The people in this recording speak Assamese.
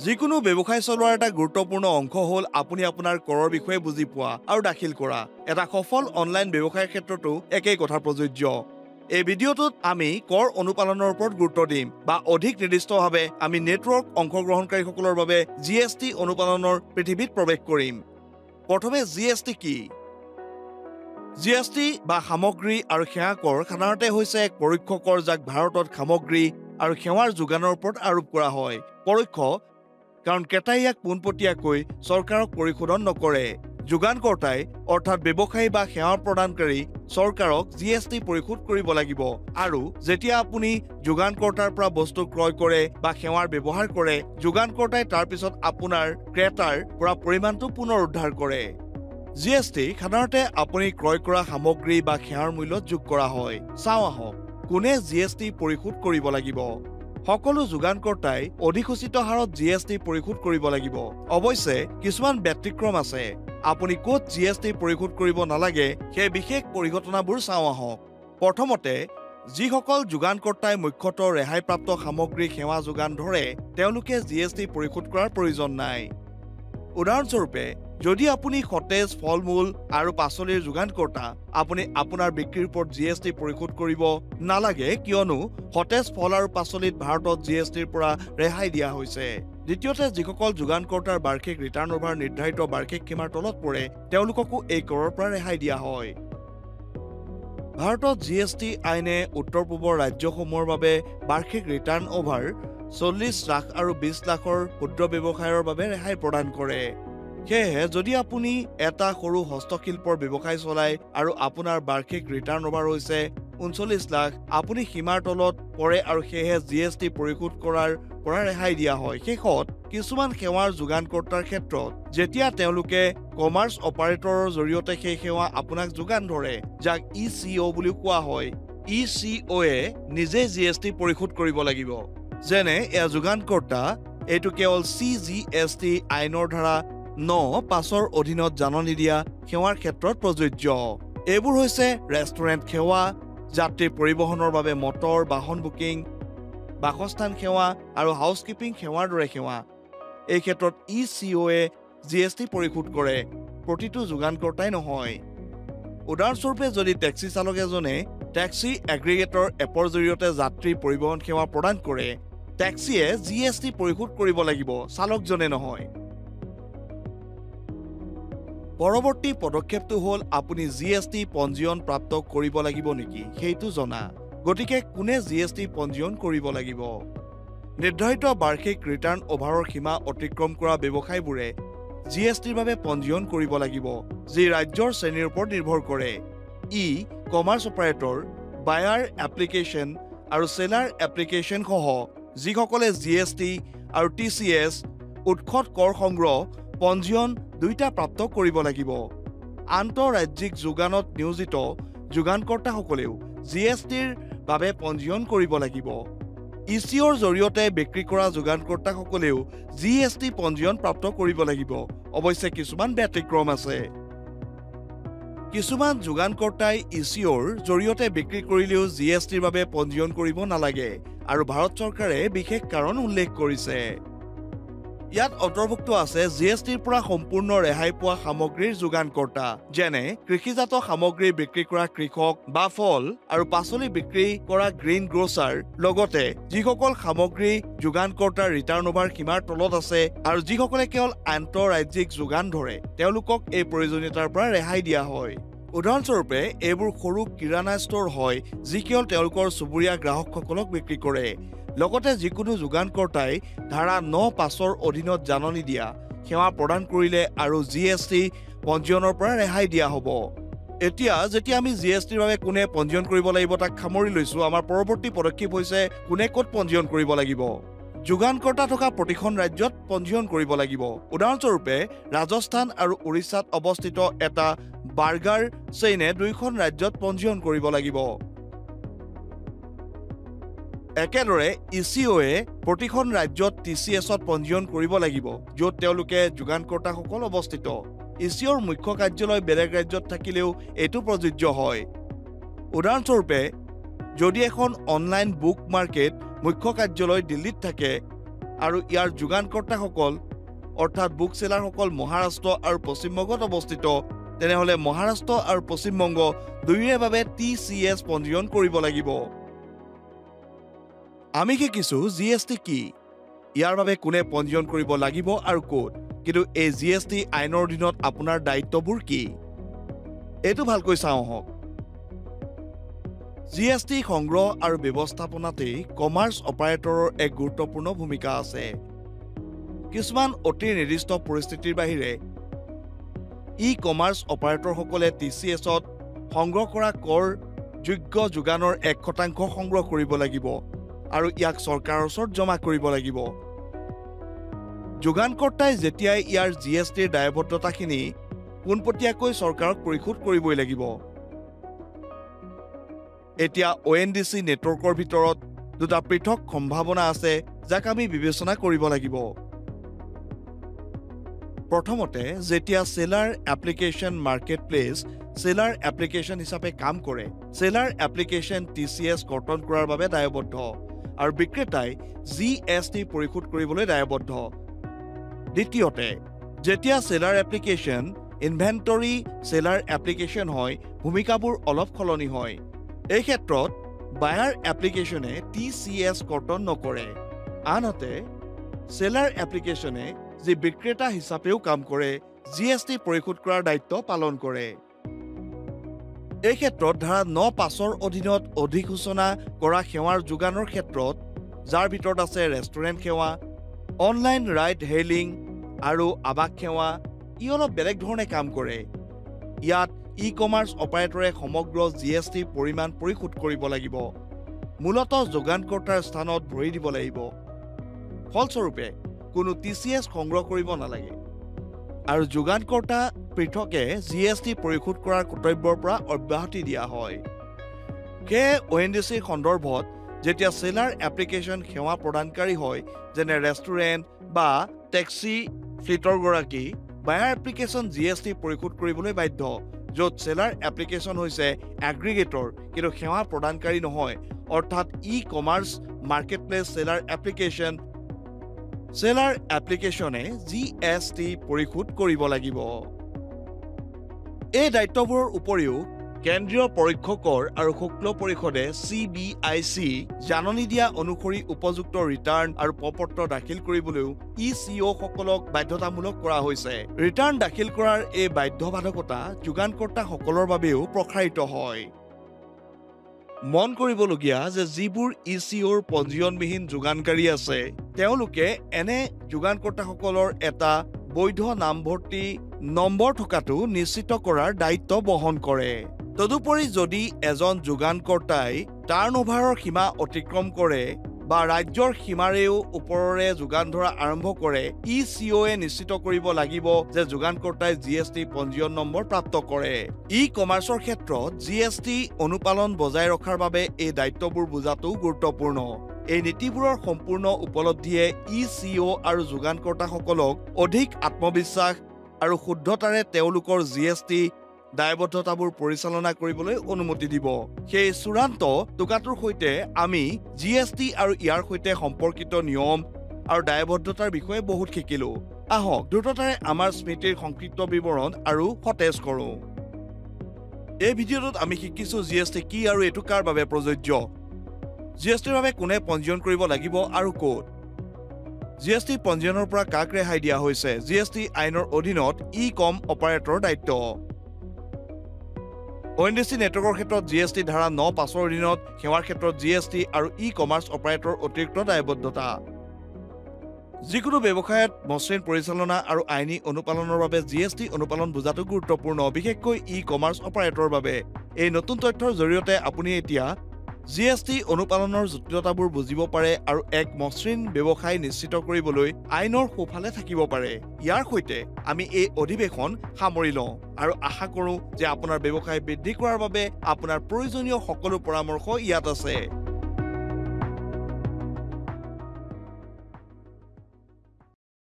যিকোনো ব্যৱসায় চলোৱাৰ এটা গুৰুত্বপূৰ্ণ অংশ হ'ল আপুনি আপোনাৰ কৰৰ বিষয়ে বুজি পোৱা আৰু দাখিল কৰা। এটা সফল অনলাইন ব্যৱসায়ৰ ক্ষেত্ৰতো একেই কথা প্ৰযোজ্য। এই ভিডিঅ'টোত আমি কৰ অনুপালনৰ ওপৰত গুৰুত্ব দিম বা অধিক নিৰ্দিষ্টভাৱে আমি নেটৱৰ্ক অংশগ্ৰহণকাৰীসকলৰ বাবে GST অনুপালনৰ পৃথিৱীত প্ৰৱেশ কৰিম। প্ৰথমে GST কি? GST বা সামগ্ৰী আৰু সেৱা কৰ সাধাৰণতে হৈছে এক পৰোক্ষ কৰ যাক ভাৰতত সামগ্ৰী আৰু সেৱাৰ যোগানৰ ওপৰত আৰোপ কৰা হয়। পৰোক্ষ কাৰণ ক্ৰেতাই ইয়াক পোনপটীয়াকৈ চৰকাৰক পৰিশোধন নকৰে। যোগানকৰ্তাই অৰ্থাৎ ব্যৱসায়ী বা সেৱা প্ৰদানকাৰী চৰকাৰক GST পৰিশোধ কৰিব লাগিব আৰু যেতিয়া আপুনি যোগানকৰ্তাৰ পৰা বস্তু ক্ৰয় কৰে বা সেৱাৰ ব্যৱহাৰ কৰে, যোগানকৰ্তাই তাৰ পিছত আপোনাৰ ক্ৰেতাৰ পৰা পৰিমাণটো পুনৰুদ্ধাৰ কৰে। GST সাধাৰণতে আপুনি ক্ৰয় কৰা সামগ্ৰী বা সেৱাৰ মূল্যত যোগ কৰা হয়। চাওঁ আহক, কোনে GST পৰিশোধ কৰিব লাগিব। সকলো যোগানকৰ্তাই অধিসূচিত হাৰত GST পৰিশোধ কৰিব লাগিব। অৱশ্যে কিছুমান ব্যতিক্ৰম আছে। আপুনি ক'ত GST পৰিশোধ কৰিব নালাগে সেই বিশেষ পৰিঘটনাবোৰ চাওঁ আহক। প্ৰথমতে, যিসকল যোগানকৰ্তাই মুখ্যতঃ ৰেহাইপ্ৰাপ্ত সামগ্ৰী সেৱা যোগান ধৰে তেওঁলোকে GST পৰিশোধ কৰাৰ প্ৰয়োজন নাই। উদাহৰণস্বৰূপে, যদি আপুনি সতেজ ফল-মূল আৰু পাচলিৰ যোগানকৰ্তা, আপুনি আপোনাৰ বিক্ৰীৰ ওপৰত GST পৰিশোধ কৰিব নালাগে কিয়নো সতেজ ফল আৰু পাচলিত ভাৰতত GSTৰ পৰা ৰেহাই দিয়া হৈছে। দ্বিতীয়তে, যিসকল যোগানকৰ্তাৰ বাৰ্ষিক ৰিটাৰ্ণ অভাৰ নিৰ্ধাৰিত বাৰ্ষিক সীমাৰ তলত পৰে তেওঁলোককো এই কৰৰ পৰা ৰেহাই দিয়া হয়। ভাৰতত GST আইনে উত্তৰ-পূবৰ ৰাজ্যসমূহৰ বাবে বাৰ্ষিক ৰিটাৰ্ণ অভাৰ 40 লাখ আৰু 20 লাখৰ ক্ষুদ্ৰ ব্যৱসায়ৰ বাবে ৰেহাই প্ৰদান কৰে। সেয়েহে যদি আপুনি এটা সৰু হস্তশিল্পৰ ব্যৱসায় চলায় আৰু আপোনাৰ বাৰ্ষিক ৰিটাৰ্ণ অভাৰ হৈছে 39 লাখ, আপুনি সীমাৰ তলত পৰে আৰু সেয়েহে GST পৰিশোধ কৰাৰ পৰা ৰেহাই দিয়া হয়। শেষত, কিছুমান সেৱাৰ যোগানকৰ্তাৰ ক্ষেত্ৰত যেতিয়া তেওঁলোকে কমাৰ্চ অপাৰেটৰৰ জৰিয়তে সেই সেৱা আপোনাক যোগান ধৰে, যাক ECO বুলিও কোৱা হয়, ECOয়ে নিজে GST পৰিশোধ কৰিব লাগিব। যেনে এয়া যোগানকৰ্তা, এইটো কেৱল CGST আইনৰ ধাৰা 9(5)ৰ অধীনত জাননী দিয়া সেৱাৰ ক্ষেত্ৰত প্ৰযোজ্য। এইবোৰ হৈছে ৰেষ্টুৰেণ্ট সেৱা, যাত্ৰী পৰিবহণৰ বাবে মটৰ, বাহন বুকিং, বাসস্থান সেৱা আৰু হাউচকিপিং সেৱাৰ দৰে সেৱা। এই ক্ষেত্ৰত ECOয়ে GST পৰিশোধ কৰে, প্ৰতিটো যোগানকৰ্তাই নহয়। উদাহৰণস্বৰূপে, যদি টেক্সি চালক এজনে টেক্সি এগ্ৰিগেটৰ এপৰ জৰিয়তে যাত্ৰী পৰিবহণ সেৱা প্ৰদান কৰে, টেক্সিয়ে GST পৰিশোধ কৰিব লাগিব, চালকজনে নহয়। পৰৱৰ্তী পদক্ষেপটো হ'ল আপুনি GST পঞ্জীয়ন প্ৰাপ্ত কৰিব লাগিব নেকি সেইটো জনা। গতিকে কোনে GST পঞ্জীয়ন কৰিব লাগিব? নিৰ্ধাৰিত বাৰ্ষিক ৰিটাৰ্ণ অভাৰৰ সীমা অতিক্ৰম কৰা ব্যৱসায়বোৰে GSTৰ বাবে পঞ্জীয়ন কৰিব লাগিব, যি ৰাজ্যৰ শ্ৰেণীৰ ওপৰত নিৰ্ভৰ কৰে। কমাৰ্চ অপাৰেটৰ, বায়াৰ এপ্লিকেশ্যন আৰু সেলাৰ এপ্লিকেশ্যন সহ যিসকলে GST আৰু TCS উৎসত কৰ সংগ্ৰহ পঞ্জীয়ন দুয়োটা প্ৰাপ্ত কৰিব লাগিব। আন্তঃৰাজ্যিক যোগানত নিয়োজিত যোগানকৰ্তাসকলেও GSTৰ বাবে পঞ্জীয়ন কৰিব লাগিব। ECOৰ জৰিয়তে বিক্ৰী কৰা যোগানকৰ্তাসকলেও GST পঞ্জীয়ন প্ৰাপ্ত কৰিব লাগিব। অৱশ্যে কিছুমান ব্যতিক্ৰম আছে। কিছুমান যোগানকৰ্তাই ECOৰ জৰিয়তে বিক্ৰী কৰিলেও GSTৰ বাবে পঞ্জীয়ন কৰিব নালাগে আৰু ভাৰত চৰকাৰে বিশেষ কাৰণ উল্লেখ কৰিছে। ইয়াত অন্তৰ্ভুক্ত আছে GSTৰ পৰা সম্পূৰ্ণ ৰেহাই পোৱা সামগ্ৰীৰ যোগানকৰ্তা, যেনে কৃষিজাত সামগ্ৰী বিক্ৰী কৰা কৃষক বা ফল আৰু পাচলি বিক্ৰী কৰা গ্ৰীণ গ্ৰচাৰ, লগতে যিসকল সামগ্ৰী যোগানকৰ্তাৰ ৰিটাৰ্ণ অভাৰ সীমাৰ তলত আছে আৰু যিসকলে কেৱল আন্তঃৰাজ্যিক যোগান ধৰে তেওঁলোকক এই প্ৰয়োজনীয়তাৰ পৰা ৰেহাই দিয়া হয়। উদাহৰণস্বৰূপে, এইবোৰ সৰু কিৰাণা ষ্ট'ৰ হয় যি কেৱল তেওঁলোকৰ চুবুৰীয়া গ্ৰাহকসকলক বিক্ৰী কৰে। লগতে যিকোনো যোগানকৰ্তাই ধাৰা 9(5)ৰ অধীনত জাননী দিয়া সেৱা প্ৰদান কৰিলে আৰু GST পঞ্জীয়নৰ পৰা ৰেহাই দিয়া হ'ব। এতিয়া যেতিয়া আমি GSTৰ বাবে কোনে পঞ্জীয়ন কৰিব লাগিব তাক সামৰি লৈছো, আমাৰ পৰৱৰ্তী পদক্ষেপ হৈছে কোনে ক'ত পঞ্জীয়ন কৰিব লাগিব। যোগানকৰ্তা থকা প্ৰতিখন ৰাজ্যত পঞ্জীয়ন কৰিব লাগিব। উদাহৰণস্বৰূপে, ৰাজস্থান আৰু উৰিষ্যাত অৱস্থিত এটা বাৰ্গাৰ চেইনে দুয়োখন ৰাজ্যত পঞ্জীয়ন কৰিব লাগিব। একেদৰে ECOয়ে প্ৰতিখন ৰাজ্যত TCSত পঞ্জীয়ন কৰিব লাগিব, য'ত তেওঁলোকে যোগানকৰ্তাসকল অৱস্থিত। ECOৰ মুখ্য কাৰ্যালয় বেলেগ ৰাজ্যত থাকিলেও এইটো প্ৰযোজ্য হয়। উদাহৰণস্বৰূপে, যদি এখন অনলাইন বুক মাৰ্কেট মুখ্য কাৰ্যালয় দিল্লীত থাকে আৰু ইয়াৰ যোগানকৰ্তাসকল অৰ্থাৎ বুক সেলাৰসকল মহাৰাষ্ট্ৰ আৰু পশ্চিমবংগত অৱস্থিত, তেনেহ'লে মহাৰাষ্ট্ৰ আৰু পশ্চিমবংগ দুয়োৰে বাবে TCS পঞ্জীয়ন কৰিব লাগিব। আমি শিকিছো GST কি, ইয়াৰ বাবে কোনে পঞ্জীয়ন কৰিব লাগিব আৰু ক'ত, কিন্তু এই GST আইনৰ অধীনত আপোনাৰ দায়িত্ববোৰ কি এইটো ভালকৈ চাওঁ আহক। GST সংগ্ৰহ আৰু ব্যৱস্থাপনাতেই কমাৰ্চ অপাৰেটৰৰ এক গুৰুত্বপূৰ্ণ ভূমিকা আছে। কিছুমান অতি নিৰ্দিষ্ট পৰিস্থিতিৰ বাহিৰে কমাৰ্চ অপাৰেটৰসকলে TCSত সংগ্ৰহ কৰা কৰ যোগ্য যোগানৰ 1% সংগ্ৰহ কৰিব লাগিব আৰু ইয়াক চৰকাৰৰ ওচৰত জমা কৰিব লাগিব। যোগানকৰ্তাই যেতিয়াই ইয়াৰ GSTৰ দায়বদ্ধতাখিনি পোনপটীয়াকৈ চৰকাৰক পৰিশোধ কৰিবই লাগিব। এতিয়া ONDC নেটৱৰ্কৰ ভিতৰত দুটা পৃথক সম্ভাৱনা আছে যাক আমি বিবেচনা কৰিব লাগিব। প্ৰথমতে, যেতিয়া সেলাৰ এপ্লিকেশ্যন মাৰ্কেটপ্লেচ সেলাৰ এপ্লিকেশ্যন হিচাপে কাম কৰে, সেলাৰ এপ্লিকেশ্যন TCS কৰ্তন কৰাৰ বাবে দায়বদ্ধ আৰু বিক্ৰেতাই GST পৰিশোধ কৰিবলৈ দায়বদ্ধ। দ্বিতীয়তে, যেতিয়া সেলাৰ এপ্লিকেশ্যন ইনভেন্টৰী সেলাৰ এপ্লিকেশ্যন হয়, ভূমিকাবোৰ অলপ সলনি হয়। এই ক্ষেত্ৰত বায়াৰ এপ্লিকেশ্যনে TCS কৰ্তন নকৰে, আনহাতে সেলাৰ এপ্লিকেশ্যনে যি বিক্ৰেতা হিচাপেও কাম কৰে GST পৰিশোধ কৰাৰ দায়িত্ব পালন কৰে। এই ক্ষেত্ৰত ধাৰা 9(5)ৰ অধীনত অধিসূচনা কৰা সেৱাৰ যোগানৰ ক্ষেত্ৰত, যাৰ ভিতৰত আছে ৰেষ্টুৰেণ্ট সেৱা, অনলাইন ৰাইড হেইলিং আৰু আৱাস সেৱা, ই অলপ বেলেগ ধৰণে কাম কৰে। ইয়াত কমাৰ্চ অপাৰেটৰে সমগ্ৰ GST পৰিমাণ পৰিশোধ কৰিব লাগিব, মূলতঃ যোগানকৰ্তাৰ স্থানত ভৰি দিব লাগিব। ফলস্বৰূপে কোনো TCS সংগ্ৰহ কৰিব নালাগে আৰু যোগানকৰ্তা পৃথকে GST পৰিশোধ কৰাৰ কৰ্তব্যৰ পৰা অব্যাহতি দিয়া হয়। সেয়ে ONDCৰ সন্দৰ্ভত যেতিয়া সেলাৰ এপ্লিকেশ্যন সেৱা প্ৰদানকাৰী হয়, যেনে ৰেষ্টুৰেণ্ট বা টেক্সি ফ্লিটৰ গৰাকী, বায়াৰ এপ্লিকেশ্যন GST পৰিশোধ কৰিবলৈ বাধ্য, য'ত সেলাৰ এপ্লিকেশ্যন হৈছে এগ্ৰিগেটৰ কিন্তু সেৱা প্ৰদানকাৰী নহয়, অৰ্থাৎ কমাৰ্চ মাৰ্কেটপ্লেচ সেলাৰ এপ্লিকেশ্যনে GST পৰিশোধ কৰিব লাগিব। এই দায়িত্ববোৰৰ উপৰিও কেন্দ্ৰীয় পৰোক্ষ কৰ আৰু শুল্ক পৰিষদে CBIC জাননী দিয়া অনুসৰি উপযুক্ত ৰিটাৰ্ণ আৰু প্ৰপত্ৰ দাখিল কৰিবলৈও ECO সকলক বাধ্যতামূলক কৰা হৈছে। ৰিটাৰ্ণ দাখিল কৰাৰ এই বাধ্যবাধকতা যোগানকৰ্তাসকলৰ বাবেও প্ৰসাৰিত হয়। মন কৰিবলগীয়া যে যিবোৰ ECOৰ পঞ্জীয়নবিহীন যোগানকাৰী আছে, তেওঁলোকে এনে যোগানকৰ্তাসকলৰ এটা বৈধ নামভৰ্তি নম্বৰ থকাটো নিশ্চিত কৰাৰ দায়িত্ব বহন কৰে। তদুপৰি যদি এজন যোগানকৰ্তাই টাৰ্ণঅভাৰৰ সীমা অতিক্ৰম কৰে বা ৰাজ্যৰ সীমাৰেও ওপৰৰে যোগান ধৰা আৰম্ভ কৰে, ECOয়ে নিশ্চিত কৰিব লাগিব যে যোগানকৰ্তাই GST পঞ্জীয়ন নম্বৰ প্ৰাপ্ত কৰে। কমাৰ্চৰ ক্ষেত্ৰত GST অনুপালন বজাই ৰখাৰ বাবে এই দায়িত্ববোৰ বুজাটো গুৰুত্বপূৰ্ণ। এই নীতিবোৰৰ সম্পূৰ্ণ উপলব্ধিয়ে ECO আৰু যোগানকৰ্তাসকলক অধিক আত্মবিশ্বাস আৰু শুদ্ধতাৰে তেওঁলোকৰ GST দায়বদ্ধতাবোৰ পৰিচালনা কৰিবলৈ অনুমতি দিব। সেই চূড়ান্ত টোকাটোৰ সৈতে আমি GST আৰু ইয়াৰ সৈতে সম্পৰ্কিত নিয়ম আৰু দায়বদ্ধতাৰ বিষয়ে বহুত শিকিলো। আহক দ্ৰুততাৰে আমাৰ স্মৃতিৰ সংক্ষিপ্ত বিৱৰণ আৰু সতেজ কৰোঁ। এই ভিডিঅ'টোত আমি শিকিছো GST কি আৰু এইটো কাৰ বাবে প্ৰযোজ্য, GSTৰ বাবে কোনে পঞ্জীয়ন কৰিব লাগিব আৰু ক'ত, GST পঞ্জীয়নৰ পৰা কাক ৰেহাই দিয়া হৈছে, GST আইনৰ অধীনত কম অপাৰেটৰৰ দায়িত্ব। ONDC নেটৱৰ্কৰ ক্ষেত্ৰত GST ধাৰা 9(5)ৰ অধীনত সেৱাৰ ক্ষেত্ৰত GST আৰু কমাৰ্চ অপাৰেটৰৰ অতিৰিক্ত দায়বদ্ধতা। যিকোনো ব্যৱসায়ত মসৃণ পৰিচালনা আৰু আইনী অনুপালনৰ বাবে GST অনুপালন বুজাটো গুৰুত্বপূৰ্ণ, বিশেষকৈ কমাৰ্চ অপাৰেটৰৰ বাবে। এই নতুন তথ্যৰ জৰিয়তে আপুনি এতিয়া GST অনুপালনৰ জটিলতাবোৰ বুজিব পাৰে আৰু এক মসৃণ ব্যৱসায় নিশ্চিত কৰিবলৈ আইনৰ সোঁফালে থাকিব পাৰে। ইয়াৰ সৈতে আমি এই অধিৱেশন সামৰি লওঁ আৰু আশা কৰোঁ যে আপোনাৰ ব্যৱসায় বৃদ্ধি কৰাৰ বাবে আপোনাৰ প্ৰয়োজনীয় সকলো পৰামৰ্শ ইয়াত আছে।